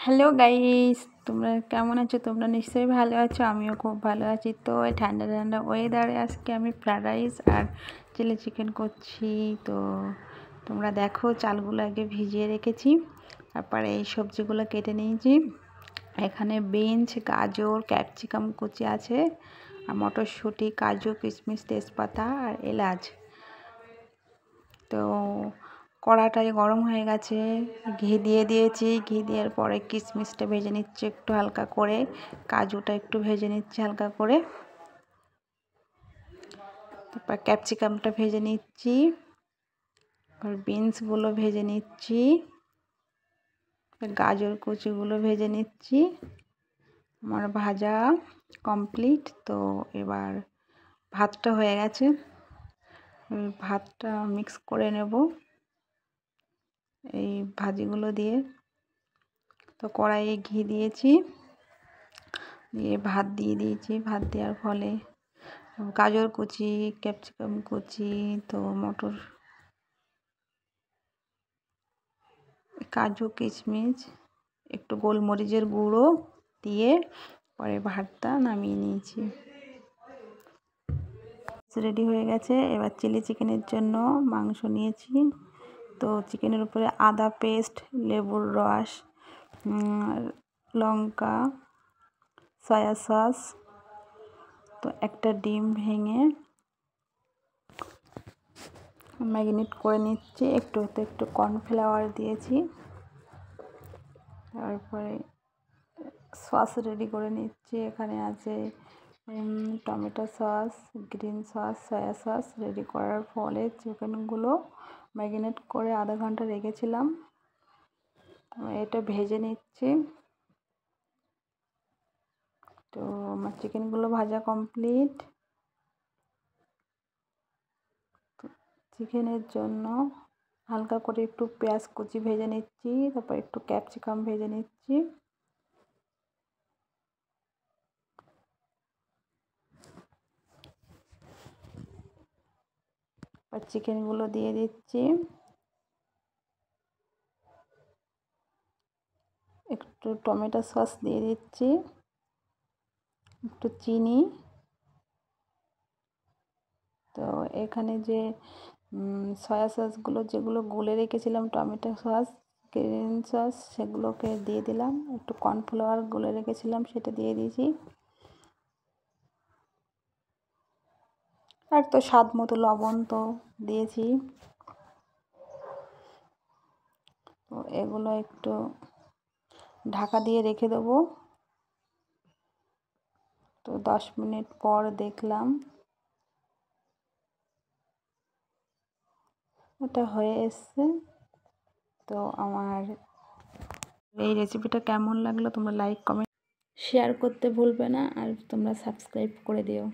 Hello guys, তোমরা কেমন আছো? তোমরা নিশ্চয়ই ভালো আছো, আমিও খুব ভালো আছি। তো এই ঠান্ডা ঠান্ডা ওয়েদারে আজকে আমি ফ্রাইড রাইস আর চিলি চিকেন করছি। তো তোমরা দেখো, চালগুলো আগে ভিজিয়ে রেখেছি, তারপরে এই সবজিগুলো কেটে নিয়েছি। এখানে বিনস, গাজর, ক্যাপসিকাম কুচি আছে, আর মটরশুঁটি, কাজু, কিশমিশ, তেজপাতা আর এলাচ। তো কড়াটায় গরম হয়ে গেছে, ঘি দিয়ে দিয়েছি। ঘি দেওয়ার পরে কিশমিশটা ভেজে নিচ্ছি একটু হালকা করে, কাজুটা একটু ভেজে নিচ্ছি হালকা করে, তারপর ক্যাপসিকামটা ভেজে নিচ্ছি, আর বিনসগুলো ভেজে নিচ্ছি, গাজর কুচিগুলো ভেজে নিচ্ছি। আমার ভাজা কমপ্লিট। তো এবার ভাতটা হয়ে গেছে, ভাতটা মিক্স করে নেব এই ভাজিগুলো দিয়ে। তো কড়াইয়ে ঘি দিয়েছি, দিয়ে ভাত দিয়ে দিয়েছি। ভাত দেওয়ার ফলে গাজর কুচি, ক্যাপসিকাম কুচি, তো মটর, কাজু, কিশমিশ, একটু গোলমরিচের গুঁড়ো দিয়ে পরে ভাতটা নামিয়ে নিয়েছি। রেডি হয়ে গেছে। এবার চিলি চিকেনের জন্য মাংস নিয়েছি। তো চিকেনের উপরে আদা পেস্ট, লেবুর রস, লঙ্কা, সয়া সস, তো একটা ডিম ভেঙে ম্যারিনেট করে নিচ্ছি। একটু কর্নফ্লাওয়ার দিয়েছি, তারপরে সস রেডি করে নিচ্ছি। এখানে আছে tomato sauce, green sauce, soya sauce. Ready করার ফলে চিকেনগুলো ম্যারিনেট করে আধা ঘন্টা রেখেছিলাম, এটা ভেজে নিচ্ছি। তো আমার চিকেনগুলো ভাজা কমপ্লিট। চিকেনের জন্য হালকা করে একটু পেঁয়াজ কুচি ভেজে নিচ্ছি, তারপর একটু ক্যাপসিকাম ভেজে নিচ্ছি। আর চিকেনগুলো দিয়ে দিচ্ছি, একটু টমেটো সস দিয়ে দিচ্ছি, একটু চিনি। তো এখানে যে সয়া সসগুলো যেগুলো গুলে রেখেছিলাম, টমেটো সস, গ্রিন সস, সেগুলোকে দিয়ে দিলাম। একটু কর্নফ্লাওয়ার গুলে রেখেছিলাম, সেটা দিয়ে দিয়েছি। আর তো স্বাদ মতো লবণ তো দিয়েছি। তো এগুলো একটু ঢাকা দিয়ে রেখে দেবো। তো 10 মিনিট পর দেখলাম এটা হয়ে এসছে। তো আমার এই রেসিপিটা কেমন লাগলো তোমরা লাইক, কমেন্ট, শেয়ার করতে ভুলবে না, আর তোমরা সাবস্ক্রাইব করে দিও।